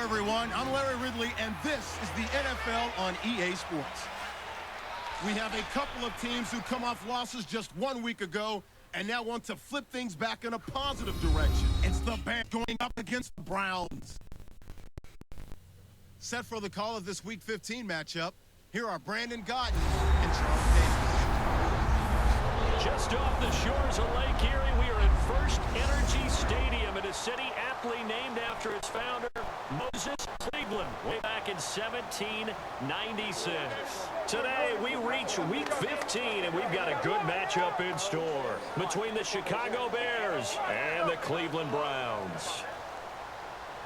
everyone. I'm Larry Ridley, and this is the NFL on EA Sports. We have a couple of teams who come off losses just 1 week ago and now want to flip things back in a positive direction. It's the Bears going up against the Browns. Set for the call of this Week 15 matchup, here are Brandon Gaudin and Charles Davis. Just off the shores of Lake Erie, we are at First Energy Stadium in a city aptly named after its founder, Moses Cleveland, way back in 1796. Today, we reach Week 15, and we've got a good matchup in store between the Chicago Bears and the Cleveland Browns.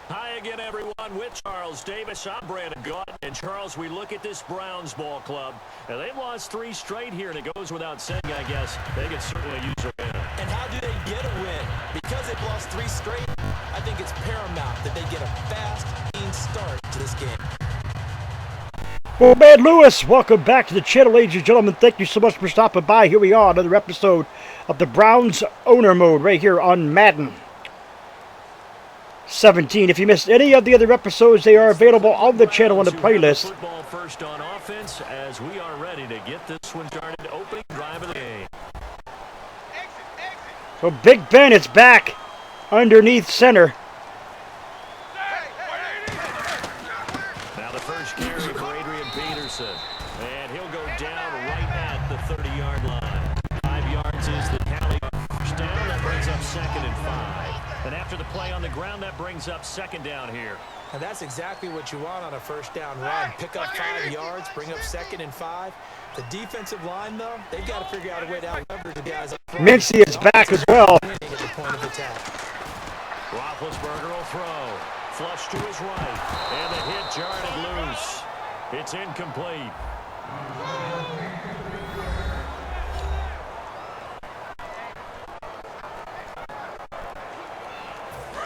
Hi again, everyone, with Charles Davis. I'm Brandon Gaudin. And Charles, we look at this Browns ball club, and they've lost 3 straight here, and it goes without saying, I guess, they could certainly use a win. And how do they get a win? Because they've lost 3 straight, I think it's paramount that they get a fast, clean start to this game. Well, man, Lewis, welcome back to the channel, ladies and gentlemen. Thank you so much for stopping by. Here we are, another episode of the Browns Owner Mode right here on Madden 17. If you missed any of the other episodes, they are available on the channel on the playlist. Football first on offense as we are ready to get this one started. Opening drive of the game. So Big Ben is back underneath center. Now the first carry for Adrian Peterson. And he'll go down right at the 30-yard line. 5 yards is the tally. First down, that brings up 2nd and 5. And after the play on the ground, that brings up 2nd down here. And that's exactly what you want on a first down run. Pick up 5 yards, bring up 2nd and 5. The defensive line, though, they've got to figure out a way to outleverage the guys up front. Mincy is back as well. At the point of attack. Roethlisberger will throw. Flush to his right. And the hit jarred it loose. It's incomplete.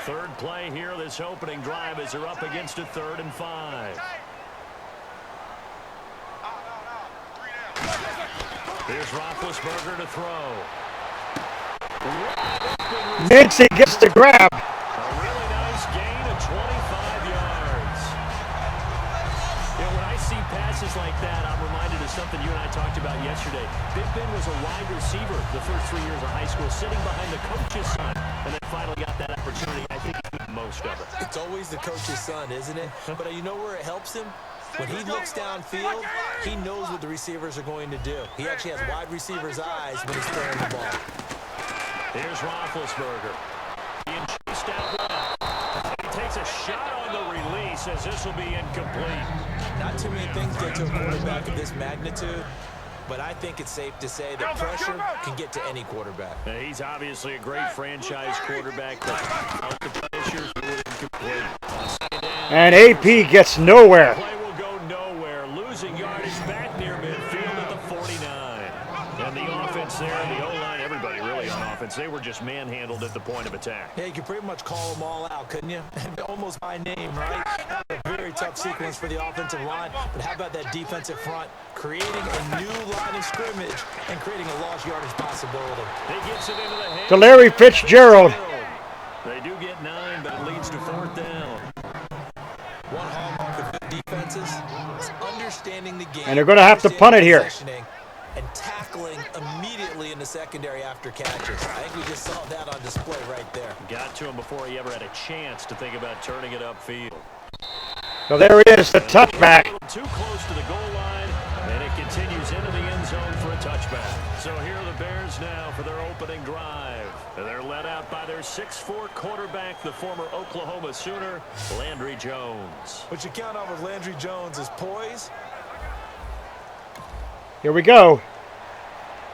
Third play here, this opening drive as they're up against a 3rd and 5. Here's Roethlisberger to throw. Mincy gets the grab. A really nice gain of 25 yards. You know, when I see passes like that, I'm reminded of something you and I talked about yesterday. Big Ben was a wide receiver the first 3 years of high school, sitting behind the coach's son, and then finally got that opportunity. I think he made most of it. It's always the coach's son, isn't it? But you know where it helps him? When he looks downfield, he knows what the receivers are going to do. He actually has wide receivers' eyes when he's throwing the ball. Here's Roethlisberger. Being chased out left. He takes a shot on the release as this will be incomplete. Not too many things get to a quarterback of this magnitude, but I think it's safe to say that pressure can get to any quarterback. Now, he's obviously a great franchise quarterback, but out the pressure was incomplete. And AP gets nowhere. Play will go nowhere. Losing yardage back near midfield at the 49. And the offense there, and the O-line, everybody really on offense, they were just manhandled at the point of attack. Yeah, you could pretty much call them all out, couldn't you? Almost by name, right? A very tough sequence for the offensive line, but how about that defensive front creating a new line of scrimmage and creating a lost yardage possibility? He gets it into the hands To Larry Fitzgerald. They do get 9, but it leads to 4th down. One hallmark of good defenses is understanding the game. And they're going to have to punt it here. And tackling immediately in the secondary after catches. I think we just saw that on display right there. Got to him before he ever had a chance to think about turning it upfield. So there it is, the touchback. Too close to the goal line, and it continues into the end zone for a touchback. So here are the Bears now for their opening drive. They're led out by their 6'4" quarterback, the former Oklahoma Sooner, Landry Jones. What you count on with Landry Jones is poise. Here we go.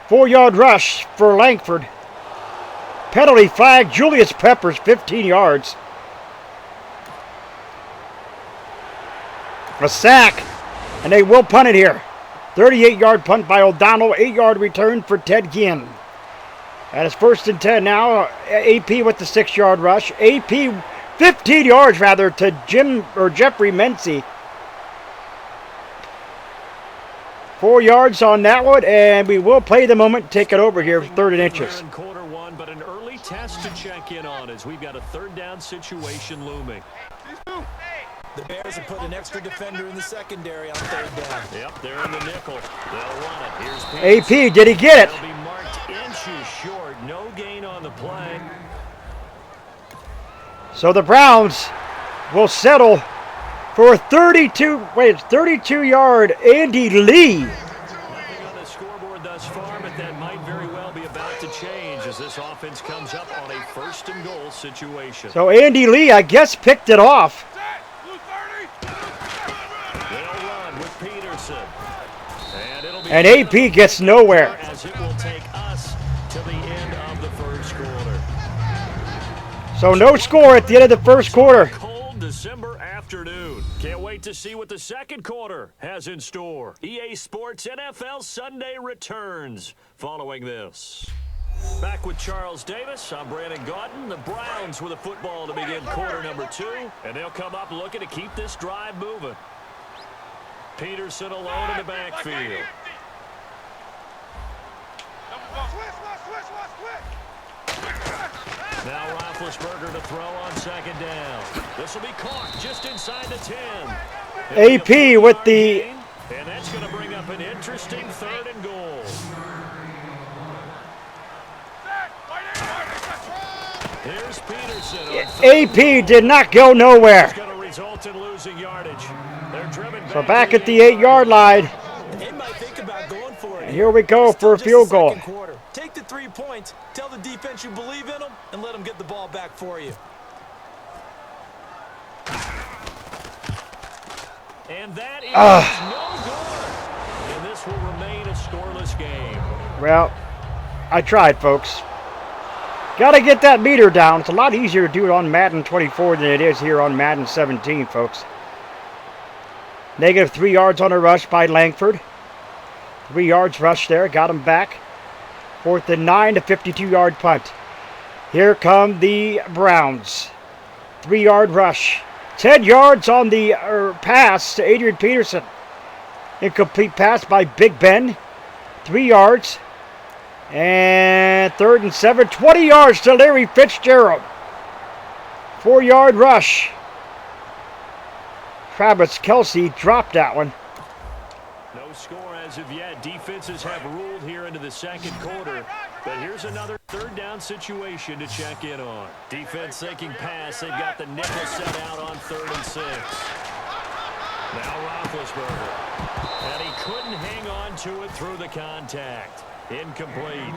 4-yard rush for Langford. Penalty flag, Julius Peppers, 15 yards. A sack, and they will punt it here. 38-yard punt by O'Donnell, 8-yard return for Ted Ginn. And it's 1st and 10 now. AP with the 6-yard rush. AP 15 yards rather to Jeffrey Mincy. 4 yards on that one, and we will play the moment, take it over here, 3rd and inches. Quarter 1, but an early test to check in on as we've got a 3rd down situation looming. The Bears have put an extra defender in the secondary on third down. Yep, they're in the nickel. They'll run it. Here's Peterson. AP, did he get it? They'll be marked inches short. No gain on the play. So the Browns will settle for a 32-yard Andy Lee. Nothing on the scoreboard thus far, but that might very well be about to change as this offense comes up on a 1st and goal situation. So Andy Lee, I guess, picked it off. They'll run with Peterson. And it'll be And AP gets nowhere. as it will take us to the end of the 1st quarter. So no score at the end of the 1st quarter. Cold December afternoon. Can't wait to see what the 2nd quarter has in store. EA Sports NFL Sunday returns following this. Back with Charles Davis, I'm Brandon Gaudin. The Browns with a football to begin quarter number 2, and they'll come up looking to keep this drive moving. Peterson alone in the backfield. Now Roethlisberger to throw on 2nd down. This will be caught just inside the 10. AP with the... And that's going to bring up an interesting 3rd and goal. Here's Peterson. AP did not go nowhere. It's going to result in losing yardage. They're driven So back at the 8-yard line. They might think about going for it. And here we go for a field goal. Quarter. Take the 3 points, tell the defense you believe in them, and let them get the ball back for you. And that is no good. And this will remain a scoreless game. Well, I tried, folks. Got to get that meter down. It's a lot easier to do it on Madden 24 than it is here on Madden 17, folks. Negative 3 yards on a rush by Langford. 3 yards rush there. Got him back. 4th and 9 to 52-yard punt. Here come the Browns. 3-yard rush. 10 yards on the pass to Adrian Peterson. Incomplete pass by Big Ben. 3 yards. And 3rd and 7. 20 yards to Larry Fitzgerald. 4-yard rush. Travis Kelce dropped that one. No score as of yet. Defenses have ruled here into the 2nd quarter. But here's another 3rd down situation to check in on. Defense thinking pass. They've got the nickel set out on 3rd and 6. Now Roethlisberger. And he couldn't hang on to it through the contact. Incomplete.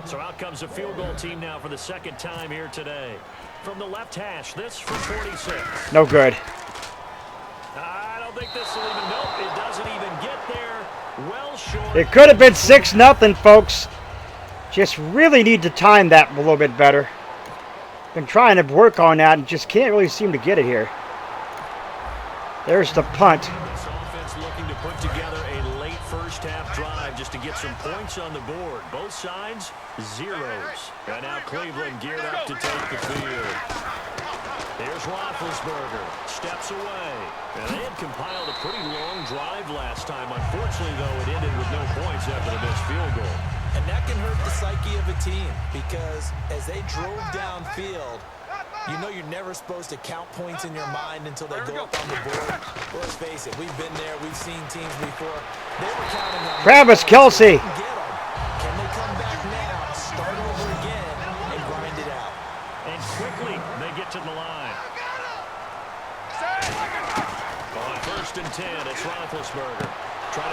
So out comes a field goal team now for the 2nd time here today. From the left hash, this from 46. No good. I don't think this will even, nope, it doesn't even get there. Well short. It could have been 6-0, folks. Just really need to time that a little bit better. Been trying to work on that and just can't really seem to get it here. There's the punt. This offense looking to put together a late 1st half drive just to get some points on the board. Both sides, zeros. And now Cleveland geared up to take the field. Here's Roethlisberger. Steps away. And they had compiled a pretty long drive last time. Unfortunately, though, it ended with no points after the missed field goal. And that can hurt the psyche of a team because as they drove downfield, you know you're never supposed to count points in your mind until they go up on the board. Well, let's face it, we've been there. We've seen teams before. They were counting on Travis Kelce. Can they come back now, start over again, and grind it out? And quickly, they get to the line. On 1st and 10, it's Roethlisberger.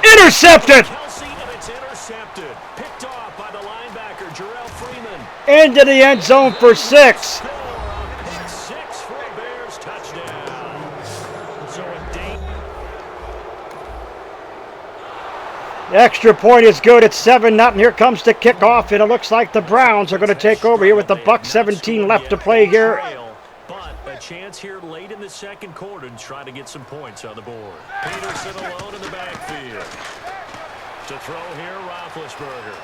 Intercepted! Kelce, and it's intercepted. Picked off by the linebacker, Jarrell Freeman. Into the end zone for 6. Pick 6 for a Bears touchdown. So a date. The extra point is good. It's 7-0. Here comes the kickoff, and it looks like the Browns are going to take over here with the buck 17 left to play here. But a chance here late in the 2nd quarter to try to get some points on the board. Peterson alone in the backfield. To throw here, Roethlisberger.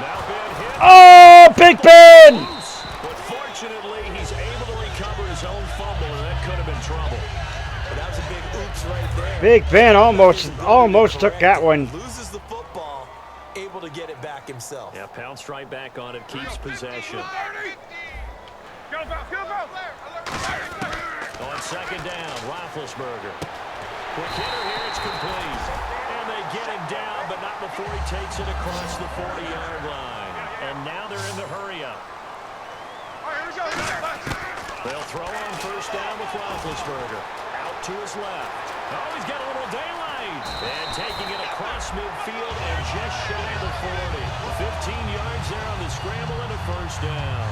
Now Ben hit. Oh, Big Ben! But fortunately, he's able to recover his own fumble, and that could have been trouble. But that was a big oops right there. Big Ben almost took that one. Loses the football, able to get it back himself. Yeah, pounced right back on it, keeps possession. On second down, Roethlisberger. Quick hitter here, it's complete. And they get him down, but not before he takes it across the 40-yard line. And now they're in the hurry-up. They'll throw on first down with Roethlisberger. Out to his left. Oh, he's got a little daylight. And taking it across midfield and just shy of the 40. 15 yards there on the scramble and a first down.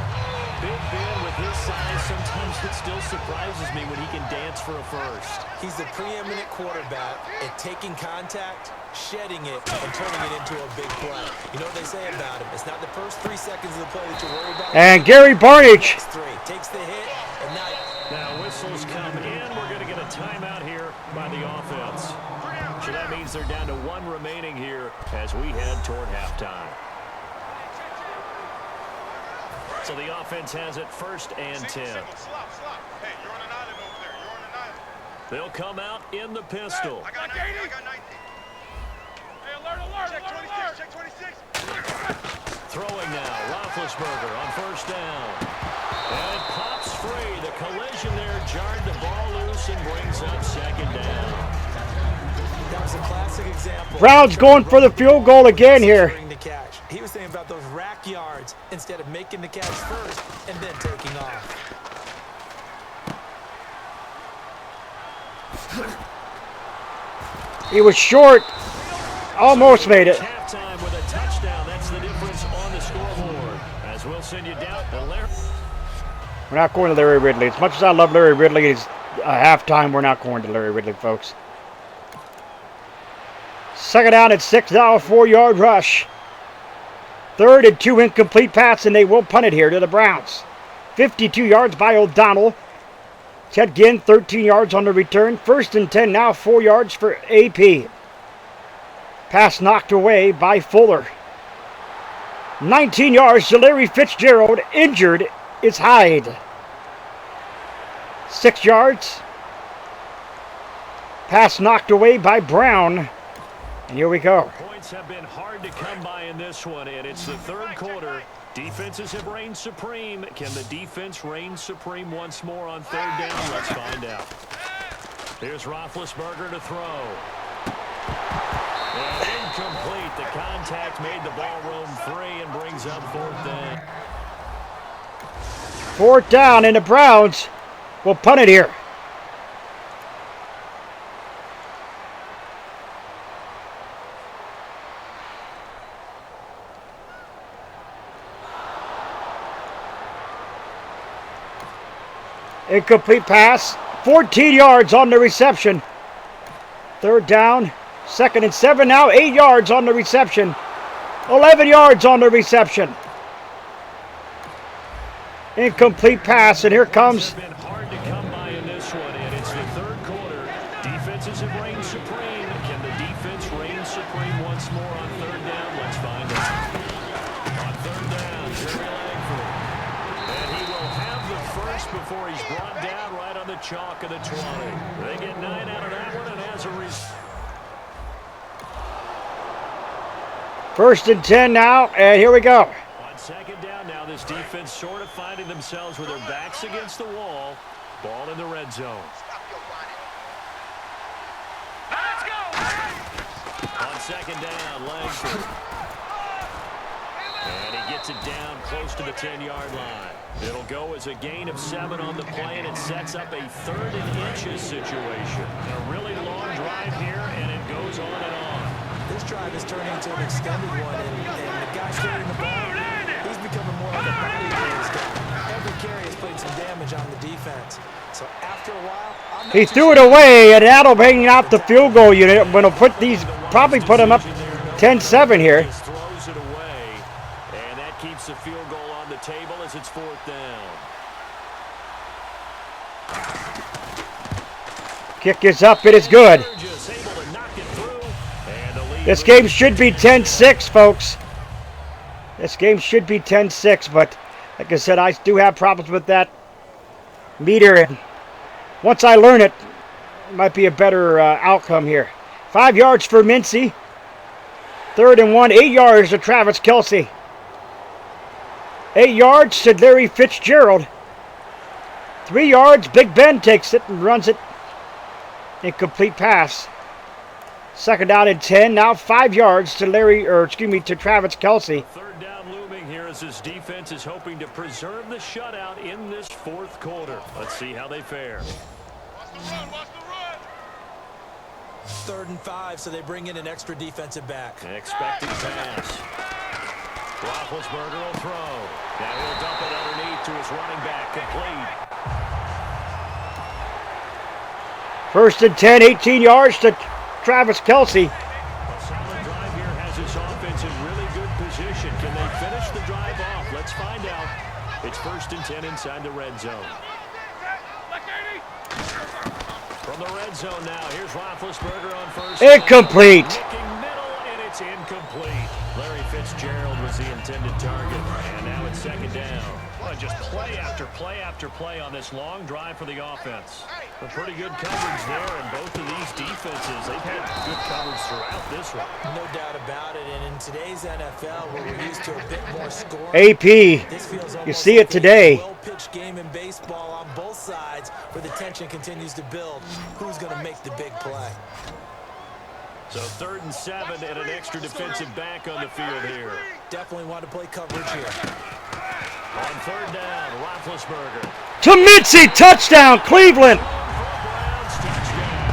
Big Ben with his size, sometimes it still surprises me when he can dance for a first. He's the preeminent quarterback at taking contact, shedding it, and turning it into a big play. You know what they say about him? It's not the first 3 seconds of the play that you worry about. And Gary Barnage. Takes the hit, and now whistles come in. We're going to get a timeout here by the offense. So that means they're down to 1 remaining here as we head toward halftime. So the offense has it first and 10. Hey, you're on an island over there. You're on an island. They'll come out in the pistol. I got 90. I got 90. Hey, alert. Check 26. Throwing now, Roethlisberger on first down. And it pops free. The collision there jarred the ball loose and brings up second down. That was a classic example. Browns going for the field goal again here. He was thinking about those rack yards instead of making the catch first and then taking off. He was short. Almost made it. Halftime with a touchdown. That's the difference on the scoreboard. As we'll send you down to Larry. We're not going to Larry Ridley. As much as I love Larry Ridley, it's halftime. We're not going to Larry Ridley, folks. Second down at 6, now a 4-yard rush. Third and 2 incomplete pass, and they will punt it here to the Browns. 52 yards by O'Donnell. Ted Ginn, 13 yards on the return. First and 10 now, 4 yards for AP. Pass knocked away by Fuller. 19 yards to Larry Fitzgerald. Injured is Hyde. 6 yards. Pass knocked away by Brown. And here we go. Points have been hard to come by in this one, and it's the third quarter. Defenses have reigned supreme. Can the defense reign supreme once more on third down? Let's find out. Here's Roethlisberger to throw. And incomplete. The contact made the ball roam free and brings up fourth down. Fourth down, and the Browns will punt it here. Incomplete pass. 14 yards on the reception. Third down. Second and 7 now. 8 yards on the reception. 11 yards on the reception. Incomplete pass, and here comes. It's been hard to come by in this one, and it's the third quarter. Defenses have reigned supreme. Can the defense reign supreme once more on third down? Let's find out. On third down, Jerry Langford. And he will have the first before he's brought down right on the chalk of the 20. They get 9 out of that one, and as a result. First and 10 now, and here we go. On second down now, this defense sort of finding themselves with their backs against the wall. Ball in the red zone. Let's go! On second down, Langford. And he gets it down close to the 10-yard line. It'll go as a gain of 7 on the play, and it sets up a 3rd and inches situation. A really long drive here, and it goes on and on. This drive is turning into an extended one, and the guy carrying the ball, he's becoming more like a body carries guy. Every carry has played some damage on the defense. So after a while, He threw it away, and that'll bring out the field goal unit. When he'll put these, probably put him up 10-7 here. Just throws it away, and that keeps the field goal on the table as it's 4th down. Kick is up, it is good. This game should be 10-6, folks. This game should be 10-6, but like I said, I do have problems with that meter. And once I learn it, it might be a better outcome here. 5 yards for Mincy. 3rd and 1, 8 yards to Travis Kelce. 8 yards to Larry Fitzgerald. 3 yards, Big Ben takes it and runs it. Incomplete pass. 2nd down and 10. Now 5 yards to to Travis Kelce. 3rd down looming here as this defense is hoping to preserve the shutout in this 4th quarter. Let's see how they fare. Watch the run, watch the run. 3rd and 5, so they bring in an extra defensive back. Expecting pass. Roethlisberger will throw. Now he'll dump it underneath to his running back. Complete. 1st and 10, 18 yards to Travis Kelce. A solid drive here has his offense in really good position. Can they finish the drive off? Let's find out. It's 1st and 10 inside the red zone. From the red zone now, here's Roethlisberger on 1st. Incomplete. Looking middle, and it's incomplete. Larry Fitzgerald was the intended target, and now it's 2nd down. Well, just play after play after play on this long drive for the offense. A pretty good coverage there, and both of these defenses, they've had good coverage throughout this one. No doubt about it, and in today's NFL, where we're used to a bit more scoring, AP, this feels you almost see it like a today. well-pitched game in baseball on both sides, where the tension continues to build. Who's going to make the big play? So 3rd and 7 and an extra defensive back on the field here. Definitely want to play coverage here. On 3rd down, Roethlisberger. To Mitzi, touchdown, Cleveland. Browns touchdown.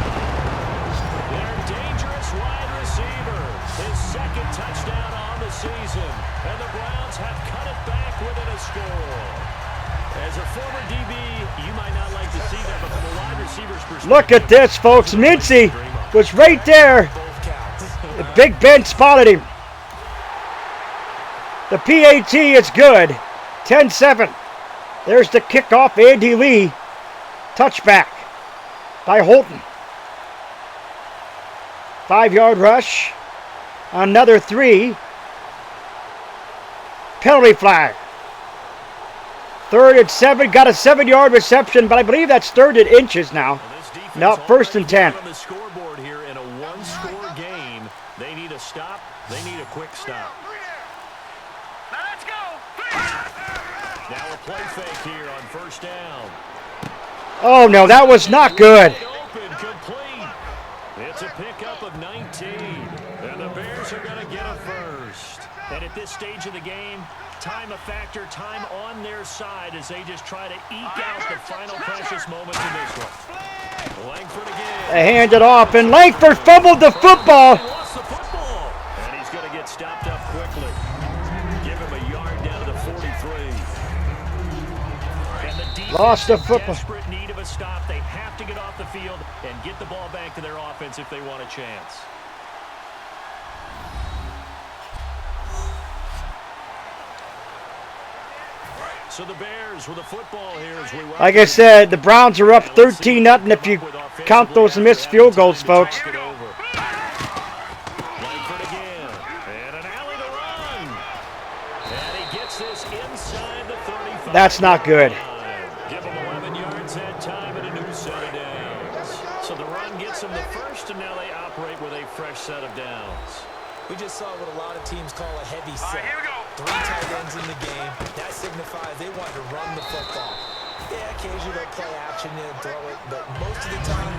Their dangerous wide receiver. His 2nd touchdown on the season. And the Browns have cut it back within a score. As a former DB, you might not like to see that, but from a wide receiver's perspective. Look at this, folks. Mitzi was right there. Big Ben spotted him. The PAT is good. 10-7. There's the kickoff. Andy Lee. Touchback by Holton. 5-yard rush. Another 3. Penalty flag. 3rd and 7. Got a 7-yard reception, but I believe that's 3rd and inches now. No, 1st and 10. On the scoreboard here in a one-score game, they need a stop. They need a quick stop. Now let's go. Now a play fake here on 1st down. Oh, no, that was not good. Open, complete. It's a pickup of 19, and the Bears are going to get a first. And at this stage of the game, time a factor, time on their side as they just try to eke out the final precious moments in this one. Langford again. They hand it off, and Langford fumbled the football. Lost the football, and he's going to get stopped up quickly. Give him a yard down to the 43. And the defense Lost the in football. desperate need of a stop. They have to get off the field and get the ball back to their offense if they want a chance. So the Bears with the football here as we Like I said, the Browns are up 13-0 if you count those missed field goals, folks. Langford again, and an alley to run. And he gets this inside the 35. That's not good. Give him 11 yards that time and a new set of downs. So the run gets them the first, and now they operate with a fresh set of downs. We just saw what a lot of teams call a heavy set. Here we go. 3 tight ends in the game. That signifies they want to run the football. Yeah, occasionally they'll play action and throw it, but most of the time,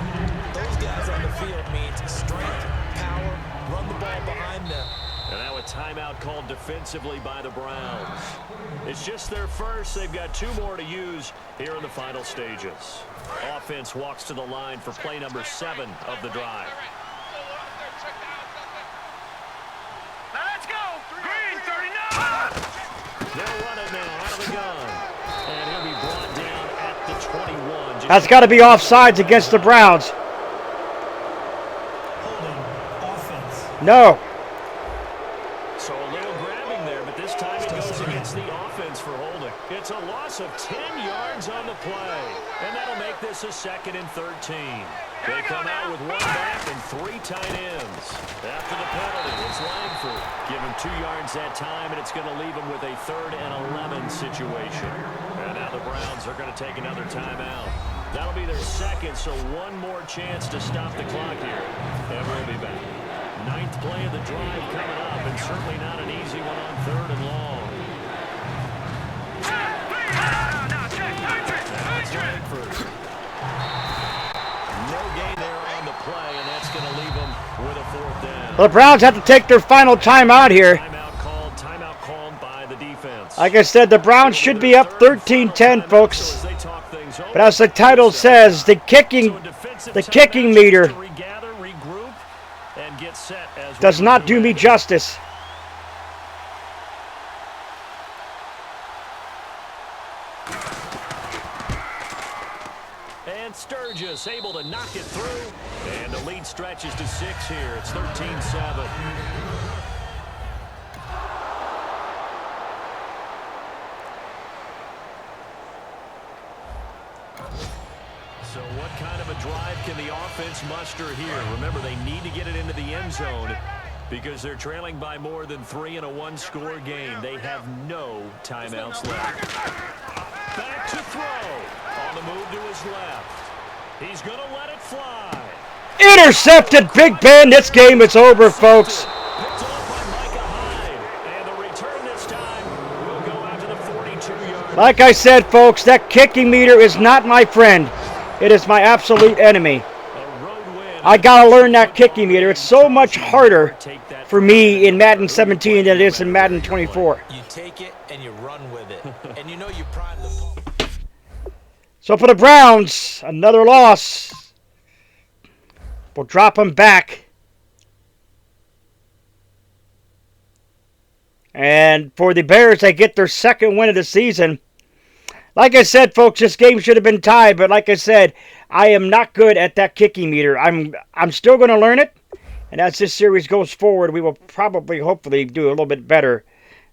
those guys on the field means strength, power, run the ball behind them. And now a timeout called defensively by the Browns. It's just their first. They've got 2 more to use here in the final stages. Offense walks to the line for play number 7 of the drive. Now let's go. Green 39. They'll run it now out of the gun. And he'll be brought down at the 21. That's got to be offsides against the Browns. No. So a little grabbing there, but this time it goes against the offense for holding. It's a loss of 10 yards on the play. And that'll make this a 2nd and 13. They come out with 1 back and 3 tight ends. After the penalty, it's Langford. Give him 2 yards that time, and it's going to leave him with a 3rd and 11 situation. And now the Browns are going to take another timeout. That'll be their 2nd, so 1 more chance to stop the clock here. And we'll be back. Ninth play of the drive coming up, and certainly not an easy one on 3rd and long. That's Langford. No gain there on the play, and that's going to leave them with a 4th down. The Browns have to take their final timeout here. Timeout called by the defense. Like I said, the Browns should be up 13-10, folks. But as the title says, the kicking meter does not do me justice. And Sturgis able to knock it through. And the lead stretches to 6 here. It's 13-7. So what kind of a drive can the offense muster here? Remember, they need to get it into the end zone because they're trailing by more than 3 in a one-score game. They have no timeouts left. Back to throw. On the move to his left. He's going to let it fly. Intercepted, Big Ben. This game is over, folks. Picked off by Micah Hyde. And the return this time will go out to the 42-yard. Like I said, folks, that kicking meter is not my friend. It is my absolute enemy. I gotta learn that kicking meter. It's so much harder for me in Madden 17 than it is in Madden 24. You take it and you run with it. And you know you prime the... So for the Browns, another loss. We'll drop them back. And for the Bears, they get their 2nd win of the season. Like I said, folks, this game should have been tied, but like I said, I am not good at that kicking meter. I'm still going to learn it, and as this series goes forward, we will probably, hopefully, do a little bit better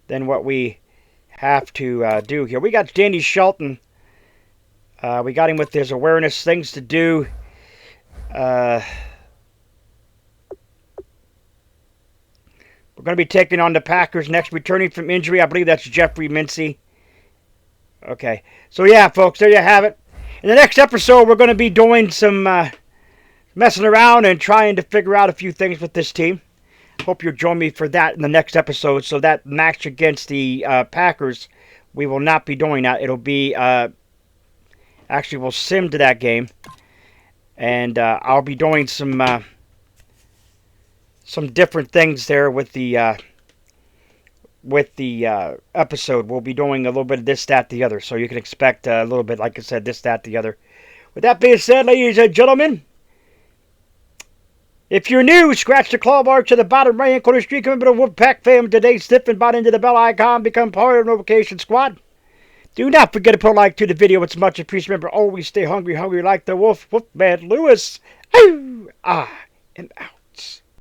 than what we have to do here. We got Danny Shelton. We got him with his awareness, things to do. We're going to be taking on the Packers next, returning from injury. I believe that's Jeffrey Mincy. Okay, so yeah, folks, there you have it. In the next episode, we're going to be doing some messing around and trying to figure out a few things with this team. Hope you'll join me for that in the next episode. So that match against the Packers, we will not be doing that. It'll be, actually, we'll sim to that game. And I'll be doing some different things there with the episode. We'll be doing a little bit of this, that, the other. So you can expect a little bit, like I said, this, that, the other. With that being said, ladies and gentlemen, if you're new, scratch the claw bar to the bottom right hand corner street. Come into the Wolfpack fam today. Stiff and bot into the bell icon. Become part of the notification squad. Do not forget to put a like to the video. It's much appreciated. Remember, always stay hungry like the wolf. Wolfman Lewis. I am out.